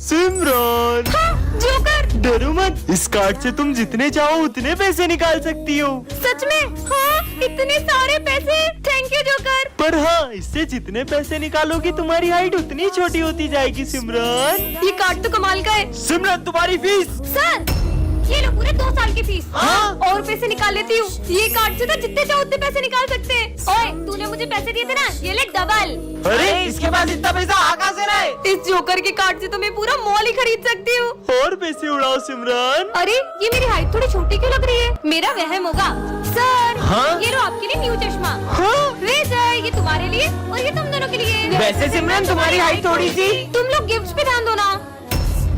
सिमरन। Joker. डरो मत, इस कार्ड से तुम जितने चाहो उतने पैसे निकाल सकती हो। सच में? हाँ, इतने सारे पैसे। Thank you joker. पर हाँ, इससे जितने पैसे निकालोगी तुम्हारी हाइट उतनी छोटी होती जाएगी सिमरन। ये कार्ड तो कमाल का है। सिमरन तुम्हारी फीस। सर ये लो पूरे 2 साल की फीस। हाँ? और पैसे निकाल लेती हूँ। ये कार्ड से तो जितने चाहो उतने पैसे निकाल सकते हैं। ओए तूने मुझे पैसे दिए थे ना, ये ले डबल। अरे इसके पास इतना पैसा कहाँ से रहा है? इस जोकर के कार्ड से तो मैं पूरा मॉल ही खरीद सकती हूँ। और पैसे उड़ाओ सिमरन। अरे ये मेरी हाइट थोड़ी छोटी क्यों लग रही है? मेरा वहम होगा। सर हाँ? ये लो आपके लिए न्यू चश्मा। हाँ? विजय ये तुम्हारे लिए और ये तुम दोनों के लिए। वैसे सिमरन तुम्हारी हाइट थोड़ी सी। तुम लोग गिफ्ट्स पे ध्यान दो ना।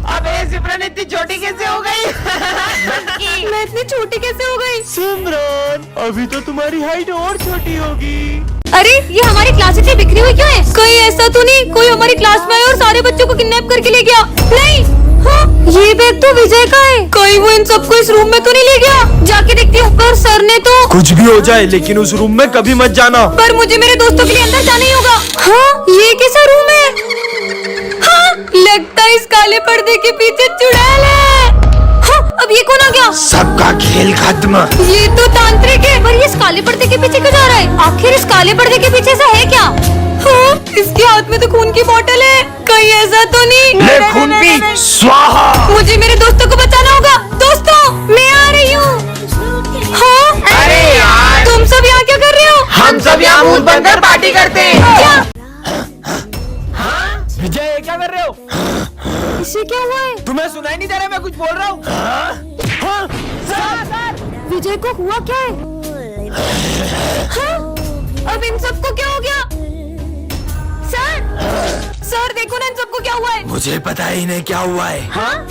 अबे सिमरन इतनी छोटी कैसे हो गई? मैं इतनी छोटी कैसे हो गई? सिमरन अभी तो तुम्हारी हाइट और छोटी होगी। अरे ये हमारी क्लास इतनी बिखरी हुई क्यों है? कहीं ऐसा तो नहीं कोई हमारी क्लास में आया और सारे बच्चों को किडनैप करके ले गया? नहीं। हाँ, ये बैग तो विजय का है। कहीं वो इन सबको इस रूम में तो नहीं ले गया? जाके देखती हूँ। पर सर ने तो कुछ भी हो जाए लेकिन उस रूम में कभी मत जाना। पर मुझे मेरे दोस्तों के लिए अंदर जाना ही होगा। हाँ, ये कैसा रूम है? हाँ, लगता है इस काले पर्दे के पीछे चुड़ैल है। हाँ, अब ये कौन आ गया? सबका खेल खत्म। ये तो तांत्रिक है। पर ये इस काले पर्दे के पीछे क्यों जा रहा है? आखिर इस काले पर्दे के पीछे ऐसा है क्या? हाँ, इसके हाथ में तो खून की बोतल है। कहीं ऐसा तो नहीं? ले खून पी स्वाहा। मुझे मेरे दोस्तों को बचाना होगा। दोस्तों मैं आ रही हूँ। हाँ? अरे यार, तुम सब यहाँ क्या कर रहे हो? हम सब यहाँ मुंह बनकर पार्टी करते हैं। क्या? विजय ये क्या कर रहे हो? इसे क्या हुआ है? तुम्हें सुनाई नहीं दे रहा मैं कुछ बोल रहा हूँ? विजय को हुआ क्या है? हाँ? अब इन सबको क्या हो गया? सर देखो ना इन सबको क्या हुआ है? मुझे पता ही नहीं क्या हुआ है। हाँ?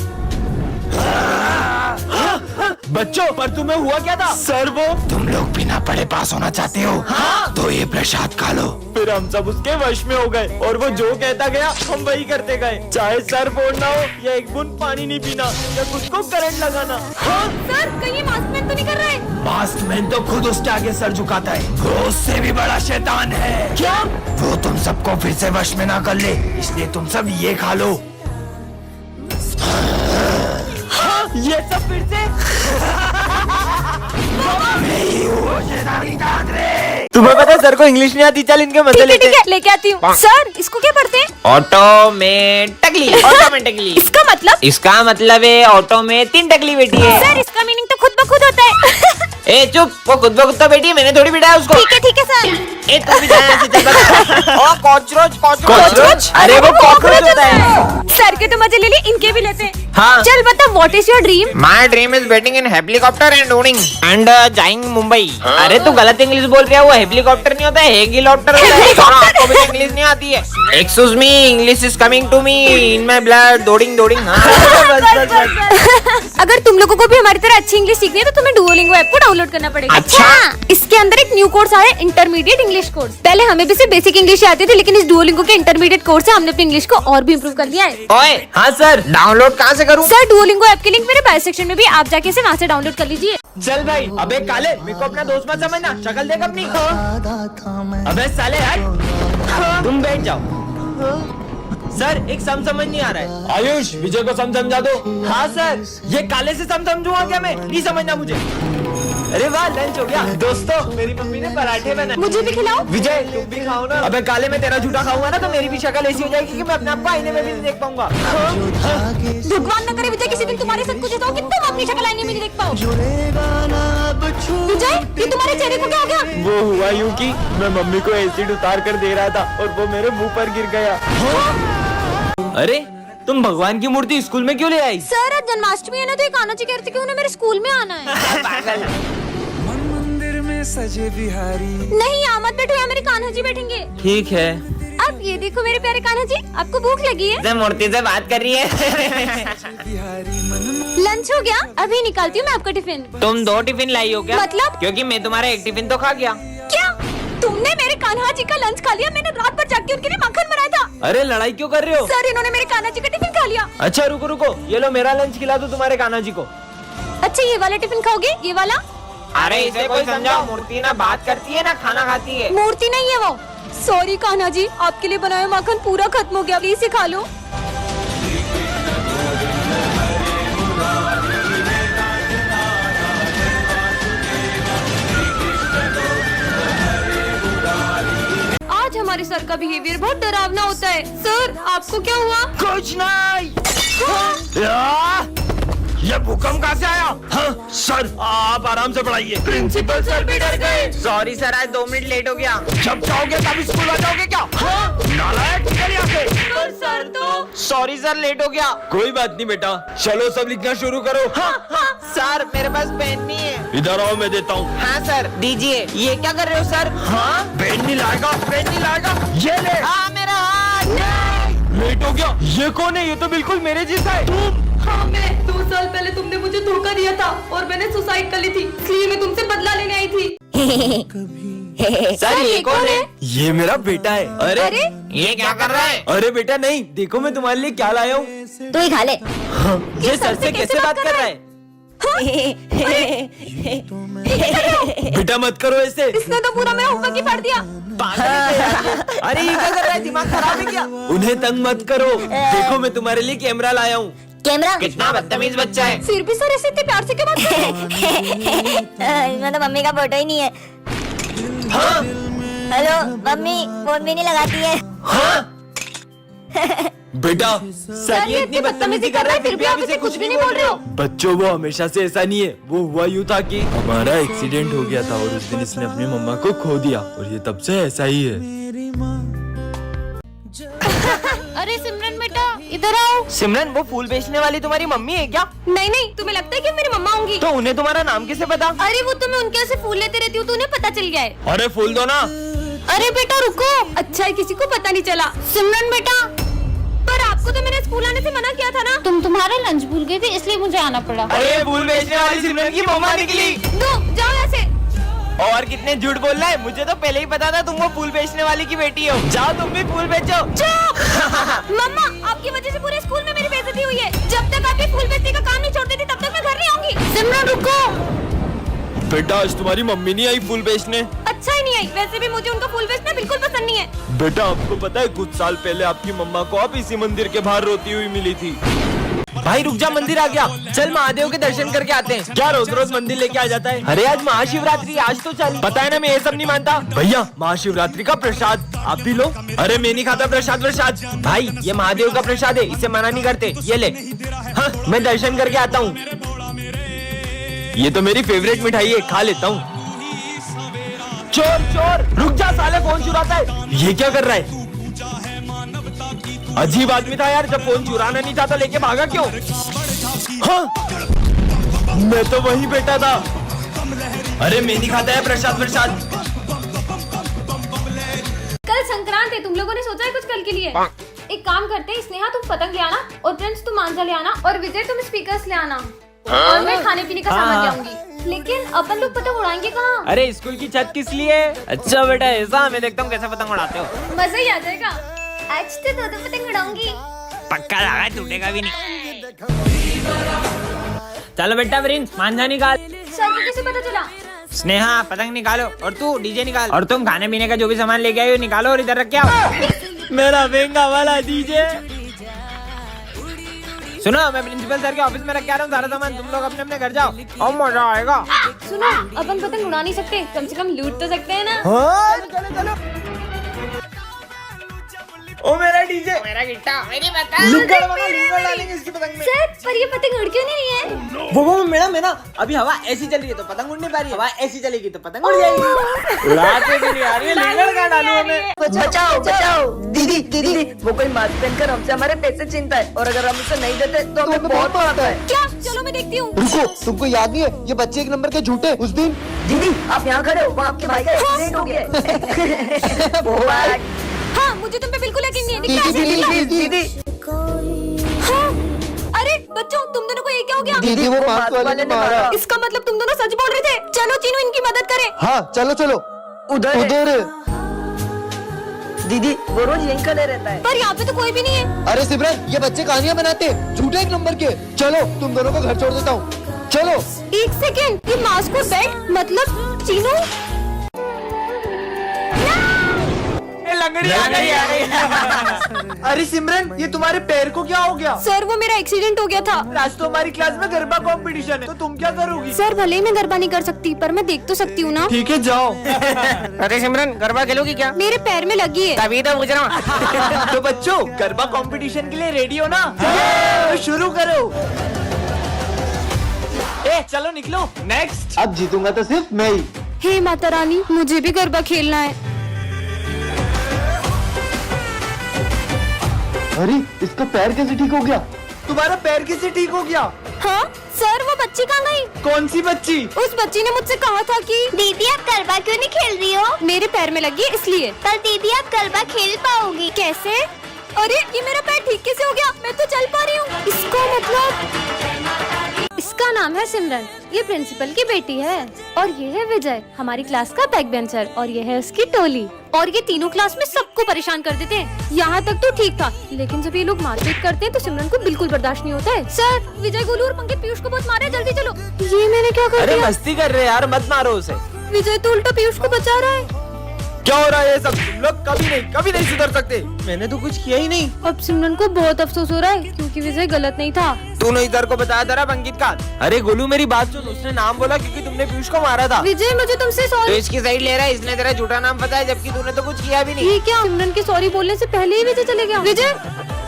बच्चों पर तुम्हें हुआ क्या था? सर वो तुम लोग बिना पढ़े पास होना चाहते हो? हाँ? तो ये प्रसाद खा लो। फिर हम सब उसके वश में हो गए और वो जो कहता गया हम वही करते गए। चाहे सर फोड़ना हो या एक बूंद पानी नहीं पीना या खुद को करंट लगाना। हाँ? सर कहीं मास्कमैन तो नहीं कर रहा है? मास्कमैन तो खुद उसके आगे सर झुकाता है। वो उससे भी बड़ा शैतान है। क्या? वो तुम सबको फिर से वश में ना कर ले, इसलिए तुम सब ये खा लो। ये सब फिर से तुम्हें पता है सर को इंग्लिश नहीं आती। चल इनके मजे लेते ठीक है लेके आती हूँ। सर इसको क्या पढ़ते हैं? ऑटोमेटिकली। ऑटोमेटिकली इसका मतलब? इसका मतलब है ऑटो में 3 टकली बेटी है। सर इसका मीनिंग तो खुद ब खुद होता है। ए चुप, वो खुद ब खुद तो बेटी है, मैंने थोड़ी बिठाया उसको। ठीक है सर। ए तू भी जाना ऐसे चल बता। ओ कॉकरोच कॉकरोच? अरे वो कॉकरोच होता है। सर के तो मजे ले लिए, इनके भी लेते हैं। हाँ। चल बता what is your dream? My dream is बैटिंग इन हेलीकॉप्टर एंड उड़िंग एंड जाइंग मुंबई। अरे तू गलत इंग्लिश बोल रहा है, वो हेलीकॉप्टर नहीं होता है, हेलीकॉप्टर होता है। आपको भी इंग्लिश नहीं आती है। Excuse me, English is coming to me in my blood. दौड़िंग दौड़िंग। अगर तुम लोगों को भी हमारी तरह अच्छी इंग्लिश सीखनी है तो तुम्हें डुओलिंगो ऐप को डाउनलोड करना पड़ेगा। अच्छा। इसके अंदर एक न्यू कोर्स आया, इंटरमीडिएट इंग्लिश कोर्स। पहले हमें भी सिर्फ बेसिक इंग्लिश आती थी, लेकिन इस डुओलिंगो के इंटरमीडिएट कोर्स से हमने अपनी इंग्लिश को और भी इम्प्रूव कर लिया है। ओए हाँ सर, डाउनलोड कहाँ से करूँ? सर डुओलिंगो ऐप की लिंक मेरे बायो सेक्शन में भी, आप जाके इसे वहाँ से डाउनलोड कर लीजिए। चल भाई, अबे काले मेरे को अपना दोस्त मत समझना, शक्ल देख अपनी। अबे साले यार तुम बैठ जाओ। सर एक सम समझ नहीं आ रहा है। आयुष विजय को सम समझा दो। हाँ सर। ये काले से सम समझूंगा क्या मैं? नहीं समझना मुझे। अरे वाह लंच हो गया। दोस्तों मेरी मम्मी ने पराठे बनाए, मुझे भी खिलाओ। विजय तुम भी खाओ ना। अबे काले मैं तेरा झूठा खाऊंगा ना तो मेरी भी शक्ल ऐसी हो जाएगी कि मैं अपने आप को आईने में भी नहीं देख पाऊंगा। भगवान न करे विजय किसी दिन तुम्हारे साथ कुछ ऐसा हो कि तुम अपनी शक्ल आईने में नहीं देख पाओ। विजय ये तुम्हारे चेहरे को क्या हो गया? वो हुआ यूं कि मैं मम्मी को एसिड उतार कर दे रहा था और वो मेरे मुंह पर गिर गया। अरे तुम भगवान की मूर्ति स्कूल में क्यों ले आई? सर आज जन्माष्टमी है ना, तो ये कान्हा जी कह रहे थे कि उन्हें मेरे स्कूल में आना है। मन मंदिर में सजे बिहारी। नहीं यहाँ मत बैठो, यहाँ मेरे कान्हा जी बैठेंगे। ठीक है। अब ये देखो मेरे प्यारे कान्हा जी, आपको भूख लगी है? मूर्ति से बात कर रही है। बिहारी मन लंच हो गया, अभी निकालती हूँ मैं आपका टिफिन। तुम 2 टिफिन लाई हो क्या? मतलब? क्योंकि मैं तुम्हारा एक टिफिन तो खा गया। क्या तुमने मेरे कान्हा जी का लंच खा लिया? मैंने रात भर जाग के उनके लिए मक्खन बनाया था। अरे लड़ाई क्यों कर रहे हो? सर इन्होंने मेरे कान्हा जी का टिफिन खा लिया। अच्छा रुको रुको, ये लो मेरा लंच खिला दो तुम्हारे कान्हा जी को। अच्छा ये वाला टिफिन खाओगे? ये वाला? अरे इसे कोई समझाओ, मूर्ति ना बात करती है ना खाना खाती है। मूर्ति नहीं है वो। सॉरी कान्हा जी, आपके लिए बनाया मक्खन पूरा खत्म हो गया, प्लीज इसे खा लो। बिहेवियर बहुत डरावना होता है। सर आपको क्या हुआ? कुछ नहीं। ये भूकंप कहाँ से आया? हाँ, सर आप आराम से पढ़ाइए। प्रिंसिपल सर भी डर गए। सॉरी सर, आज 2 मिनट लेट हो गया। जब जाओगे तभी स्कूल आ जाओगे क्या? हाँ? नालायक निकल यहाँ से। पर सर तो सॉरी सर, लेट हो गया। कोई बात नहीं बेटा, चलो सब लिखना शुरू करो। हाँ? सर मेरे पास पेन नहीं है। इधर आओ, मैं देता हूँ। हाँ सर दीजिए। ये क्या कर रहे हो सर? हाँ, पेन नहीं लाएगा, पेन नहीं लाएगा। ये ले। हाँ मेरा हाथ। लेट हो गया। ये कौन है? ये तो बिल्कुल मेरे जैसा है। तुम? हाँ मैं 2 साल पहले तुमने मुझे धोखा दिया था और मैंने सुसाइड कर ली थी, इसलिए मैं तुमसे बदला लेने आई थी। सर ये कौन है? ये मेरा बेटा है। अरे ये क्या कर रहा है? अरे बेटा नहीं, देखो मैं तुम्हारे लिए क्या लाया हूँ। तू ही खा ले। ये सर से कैसे बात कर रहा है? बेटा मत करो ऐसे। इसने तो पूरा मेरा होमवर्क ही फाड़ दिया। अरे ये क्या कर रहा है? दिमाग खराब है क्या? उन्हें तंग मत करो, देखो मैं तुम्हारे लिए कैमरा लाया हूँ। कैमरा? कितना बदतमीज बच्चा है। फिर भी सर ऐसे इतने प्यार से क्यों बात कर रहे हो? इसमें तो मम्मी का फोटो ही नहीं है। हाँ? हेलो मम्मी, फोन भी नहीं लगाती है। हाँ? बेटा सर ये इतनी बदतमीजी कर रहा है फिर भी आप इसे कुछ भी नहीं बोल रहे हो। बच्चों वो हमेशा से ऐसा नहीं है, वो हुआ यूँ था कि हमारा एक्सीडेंट हो गया था और उस दिन इसने अपनी मम्मा को खो दिया और ये तब से ऐसा ही है। अरे सिमरन बेटा इधर आओ। सिमरन वो फूल बेचने वाली तुम्हारी मम्मी है क्या? नहीं नहीं, तुम्हें लगता है कि मेरी मम्मा होंगी? तो उन्हें तुम्हारा नाम कैसे पता? अरे वो तो मैं उनके यहाँ से फूल लेते रहती हूँ तो उन्हें पता चल गया है। अरे फूल दो ना। अरे बेटा रुको, अच्छा है किसी को पता नहीं चला। सिमरन बेटा, पर आपको तो मैंने स्कूल आने से मना किया था ना। तुम तुम्हारा लंच भूल गए थे इसलिए मुझे आना पड़ा। अरे फूल बेचने वाली सिमरन की मम्मा निकली। दो जाओ यहाँ से। और कितने झूठ बोल रहा है, मुझे तो पहले ही पता था तुम वो फूल बेचने वाली की बेटी हो। जाओ तुम भी फूल बेचो। मम्मा आपकी वजह से पूरे स्कूल में मेरी बेइज्जती हुई है। जब तक आप ये फूल बेचने का काम नहीं छोड़ देती तब तक मैं घर नहीं आऊंगी। सिमरन रुको। बेटा आज तुम्हारी मम्मी नहीं आई फूल बेचने? अच्छा ही नहीं आई, वैसे भी मुझे उनका फूल बेचना बिल्कुल पसंद नहीं है। बेटा आपको पता है कुछ साल पहले आपकी मम्मा को आप इसी मंदिर के बाहर रोती हुई मिली थी। भाई रुक जा, मंदिर आ गया, चल महादेव के दर्शन करके आते हैं। क्या रोज रोज मंदिर लेके आ जाता है? अरे आज महाशिवरात्रि, आज तो चल। पता है ना मैं ये सब नहीं मानता। भैया महाशिवरात्रि का प्रसाद आप भी लो। अरे मैं नहीं खाता प्रसाद। भाई ये महादेव का प्रसाद है, इसे मना नहीं करते, ये ले। हाँ मैं दर्शन करके आता हूँ। ये तो मेरी फेवरेट मिठाई है, खा लेता हूँ। चोर रुक जा, साले फोन चुराता है। ये क्या कर रहा है? अजीब आदमी था यार, जब फोन चुराना नहीं चाहता लेके भागा क्यों? हाँ? मैं तो वही बैठा था। अरे मैं नहीं खाता है प्रसाद। कल संक्रांत है, तुम लोगों ने सोचा है कुछ कल के लिए? एक काम करते हैं, स्नेहा तुम पतंग ले आना और प्रिंस तुम मांझा ले आना और विजय तुम स्पीकर्स ले आना और मैं खाने पीने का सामान ले आऊंगी। लेकिन अपन लोग पतंग उड़ाएंगे कहाँ? अरे स्कूल की छत किस लिए? अच्छा बेटा ऐसा, मैं देखता हूँ कैसे पतंग उड़ाते हो। मजा ही आ जाएगा। आज तो 2 पतंग उड़ाऊंगी। पक्का लगा, टूटेगा भी नहीं। चलो बेटा प्रिंस मांझा निकाल। सर को कैसे पता चला? स्नेहा पतंग निकालो और तू डीजे निकाल और तुम खाने पीने का जो भी सामान लेके आई हो निकालो और इधर रख के आओ। मेरा महंगा वाला डीजे। सुनो मैं प्रिंसिपल सर के ऑफिस में रख के आ रहा हूँ सारा सामान, तुम लोग अपने अपने घर जाओ और मजा आएगा। सुनो अपन पतंग उड़ा नहीं सकते, कम से कम लूट तो सकते हैं ना। हाँ चलो। ओ मेरा डीजे, मेरा गिट्टा, मेरी डालेंगे इसकी पतंग में। सर पर ये पतंग उड़ क्यों नहीं रही है? वो मैडम है ना, अभी हवा ऐसी चल रही है तो पतंग उड़ नहीं पा रही है, हवा ऐसी चलेगी तो पतंग उड़ जाएगी। उड़ाते भी नहीं आ रही है, लेकर क्या डालूं हमें? बचाओ दीदी वो कोई मास्क पहनकर हमसे हमारे पैसे छीनता है और अगर हम उसे नहीं देते तो हमें बहुत मारता है। क्या? चलो मैं देखती हूँ। रुको, तुमको याद नहीं है ये बच्चे 1 नंबर के झूठे उस दिन? दीदी आप यहाँ खड़े हो, वो आपके भाई का एक्सीडेंट हो गया है। हाँ मुझे तुम पे बिल्कुल यकीन नहीं है। दिखला। दीदी हाँ? अरे बच्चों तुम दोनों को ये क्या हो गया? दीदी वो मास्क वाले ने मारा। इसका मतलब तुम दोनों सच बोल रहे थे। चलो चीनू इनकी मदद करे। हाँ चलो उधर दीदी वो रोज यहीं खड़े रहता है। पर यहाँ पे तो कोई भी नहीं है। अरे सिमरन ये बच्चे कहानियां बनाते झूठे 1 नंबर के। चलो तुम दोनों को घर छोड़ देता हूँ, चलो। 1 सेकेंड, ये मास्क और बेल्ट मतलब चीनू? लंगड़ी आ गई। अरे सिमरन, ये तुम्हारे पैर को क्या हो गया? सर वो मेरा एक्सीडेंट हो गया था। आज तो हमारी क्लास में गरबा कंपटीशन है, तो तुम क्या करोगी? सर भले ही मैं गरबा नहीं कर सकती, पर मैं देख तो सकती हूँ ना। ठीक है, जाओ। अरे सिमरन, गरबा खेलोगी क्या? मेरे पैर में लगी है। तभी तो पूछ रहा हूँ। तो बच्चों, गरबा कंपटीशन के लिए रेडी हो ना? तो शुरू करो। चलो निकलो। नेक्स्ट। अब जीतूंगा तो सिर्फ मैं ही। हे माता रानी, मुझे भी गरबा खेलना है। अरे, इसका पैर कैसे ठीक हो गया? तुम्हारा पैर कैसे ठीक हो गया? हाँ सर, वो बच्ची कहाँ गई? कौन सी बच्ची? उस बच्ची ने मुझसे कहा था कि दीदी आप गरबा क्यों नहीं खेल रही हो? मेरे पैर में लगी है इसलिए। पर दीदी आप गरबा खेल पाओगी कैसे? अरे ये मेरा पैर ठीक कैसे हो गया? मैं तो चल पा रही हूँ। इसका मतलब, इसका नाम है सिमरन, ये प्रिंसिपल की बेटी है, और ये है विजय, हमारी क्लास का बैक बेंचर, और ये है उसकी टोली, और ये तीनों क्लास में सबको परेशान कर देते हैं। यहाँ तक तो ठीक था, लेकिन जब ये लोग मारपीट करते हैं तो सिमरन को बिल्कुल बर्दाश्त नहीं होता है। सर, विजय, गोलू और पंकज पीयूष को बहुत मारे, जल्दी चलो। ये मैंने क्या कर अरे दिया? मस्ती कर रहे हैं यार, मत मारो उसे। विजय तो उल्टा पीयूष को बचा रहा है। क्या हो रहा है ये सब? तुम लोग कभी नहीं सुधर सकते। मैंने तो कुछ किया ही नहीं। अब सिमरन को बहुत अफसोस हो रहा है, क्योंकि विजय गलत नहीं था। तूने इधर को बताया था अंकित का। अरे गोलू मेरी बात सुन, उसने नाम बोला क्योंकि तुमने पीयूष को मारा था। विजय, मुझे तुमसे तो सॉरी। इसकी साइड ले रहा है, इसने तेरा झूठा नाम बताया, जबकि तूने तो कुछ किया भी नहीं। ये क्या? सिमरन के सॉरी बोलने से पहले ही विजय चले गया। विजय,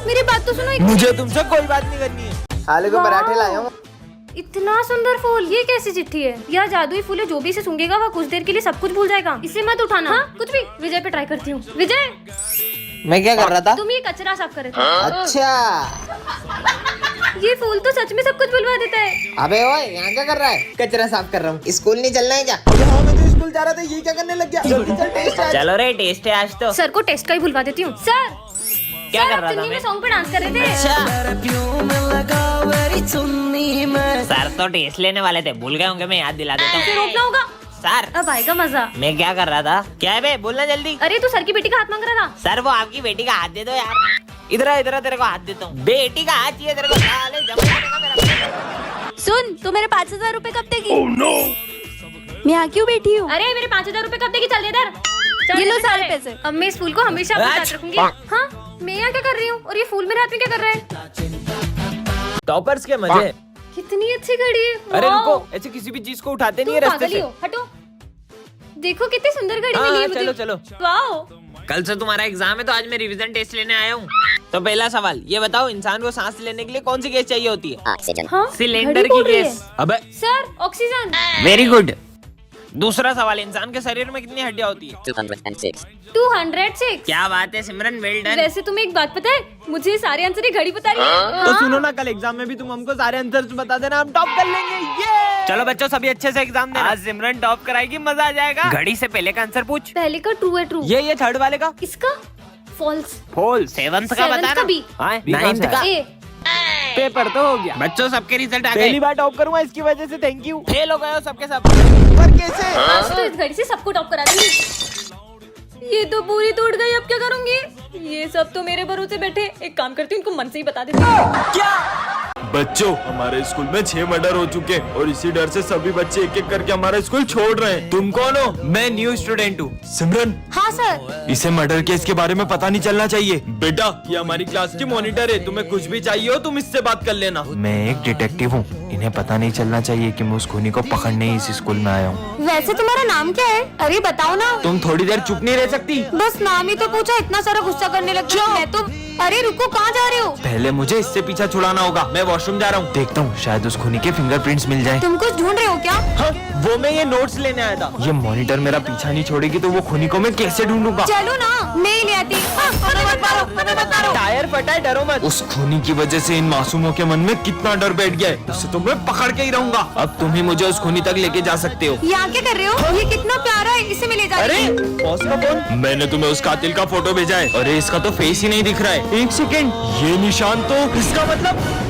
मेरी बात तो सुनो। मुझे तुमसे कोई बात नहीं करनी है। आलू के पराठे लाया हूँ। इतना सुंदर फूल, ये कैसी चिट्ठी है? यह जादुई फूल है, जो भी इसे सूंघेगा वह कुछ देर के लिए सब कुछ भूल जाएगा। इसे मत उठाना। हाँ, कुछ भी। विजय पे ट्राई करती हूँ। विजय, मैं क्या कर रहा था? तुम ये कचरा साफ कर रहे थे। अच्छा। ये फूल तो सच में सब कुछ भुलवा देता है। अबे ओए, यहाँ क्या कर रहा है? कचरा साफ कर रहा हूँ। स्कूल नहीं चलना है क्या? हाँ, मैं तो स्कूल जा रहा था, ये क्या करने लग गया? जल्दी चल, टेस्ट है। चलो रे, टेस्ट है आज तो। सर को टेस्ट का ही भुलवा देती हूँ। सर, क्या सर, कर आप रहा था चुन्नी में मैं? सॉन्ग पे डांस कर रहे थे। सर तो टेस्ट लेने वाले थे, भूल गए होंगे, मैं याद दिला देता फिर हूँ। रोकना होगा। सर, अब आएगा मजा। मैं क्या कर रहा था? क्या है बे, बोलना जल्दी। अरे तू सर की बेटी का हाथ मांग रहा था। सर वो आपकी बेटी का हाथ दे दो यार। इधर इधर तेरे को हाथ देता हूँ। बेटी का हाथ चाहिए तेरे को। साले जमा करेगा मेरा। सुन, तू मेरे 5,000 रूपए कब देगी? मैं यहाँ क्यों बैठी हूँ? अरे मेरे 5,000 रूपए कब देगी? चल दे इधर। ये लो सारे पैसे। अब मैं इस फूल को हमेशा अपने साथ रखूंगी। हाँ, मैं यहाँ क्या कर रही हूँ और ये फूल मेरे हाथ में क्या कर रहा है? टॉपर्स के मजे। कितनी अच्छी घड़ी है। अरे वाओ। रुको, ऐसे किसी भी चीज को उठाते नहीं है तुम रास्ते पागल ही से। हो, हटो। देखो कितनी सुंदर घड़ी हाँ, मिली है मुझे। चलो, चलो। वाओ। कल से तुम्हारा एग्जाम है, तो आज मैं रिवीजन टेस्ट लेने आया हूँ। तो पहला सवाल ये बताओ, इंसान को सांस लेने के लिए कौन सी गैस चाहिए होती है? हाँ, सिलेंडर घड़ी की बोल रही गैस। है। अबे सर, ऑक्सीजन। Very good. दूसरा सवाल, इंसान के शरीर में कितनी हड्डियां होती है? 206। क्या बात है सिमरन, वेल डन। वैसे तुम्हें एक बात पता है, मुझे ये सारे आंसर ही घड़ी बता रही है। तो सुनो ना, कल एग्जाम में भी तुम हमको सारे आंसर्स बता देना, हम टॉप कर लेंगे। ये चलो बच्चों, सभी अच्छे से एग्जाम देना। आज सिमरन टॉप कराएगी, मजा आ जाएगा। घड़ी से पहले का आंसर पूछ। पहले का ट्रू है, ट्रू। ये थर्ड वाले का इसका फॉल्स। फॉल। सेवंथ का बता का ना। बी। नाइन्थ का। ए। पेपर तो हो गया। बच्चों सबके रिजल्ट आ पहली गए। बार टॉप करूंगा, इसकी वजह से थैंक यू। फेल हो गए हो सबके सब। पर कैसे? आज तो इस घड़ी से सबको टॉप करा दूंगी। ये तो पूरी टूट गई, अब क्या करूंगी? ये सब तो मेरे भरोसे बैठे। एक काम करती हूँ, इनको मन से ही बता देती हूँ। क्या? बच्चों, हमारे स्कूल में 6 मर्डर हो चुके हैं और इसी डर से सभी बच्चे एक एक करके हमारा स्कूल छोड़ रहे हैं। तुम कौन हो? मैं न्यू स्टूडेंट हूँ। सिमरन, हाँ सर। इसे मर्डर केस के बारे में पता नहीं चलना चाहिए। बेटा, ये हमारी क्लास की मॉनिटर है, तुम्हें कुछ भी चाहिए हो तुम इससे बात कर लेना। मैं एक डिटेक्टिव हूँ, इन्हें पता नहीं चलना चाहिए कि मैं उस खूनी को पकड़ने ही इस स्कूल में आया हूँ। वैसे तुम्हारा नाम क्या है? अरे बताओ ना। तुम थोड़ी देर चुप नहीं रह सकती? बस नाम ही तो पूछा, इतना सारा गुस्सा करने लग गया। मैं तो। अरे रुको, कहाँ जा रहे हो? पहले मुझे इससे पीछा छुड़ाना होगा, मैं वॉशरूम जा रहा हूँ। देखता हूँ, शायद उस खूनी के फिंगरप्रिंट्स मिल जाएं। तुम कुछ ढूंढ रहे हो क्या? हाँ, वो मैं ये नोट्स लेने आया था। ये मॉनिटर मेरा पीछा नहीं छोड़ेगी तो वो खूनी को मैं कैसे ढूंढूंगा? चलो ना, मैं ही ले आती। हाँ, मत मारो। टायर फटा है, डरो मत। उस खूनी की वजह से इन मासूमों के मन में कितना डर बैठ गया है, उससे तो मैं पकड़ के ही रहूंगा। अब तुम ही मुझे उस खूनी तक लेके जा सकते हो। यहाँ क्या कर रहे हो? ये कितना प्यारा है, इसे मैं ले जा रही अरे हूँ। बॉस का फोन। मैंने तुम्हें उस कातिल का फोटो भेजा है। अरे इसका तो फेस ही नहीं दिख रहा है। एक सेकेंड, ये निशान तो इसका मतलब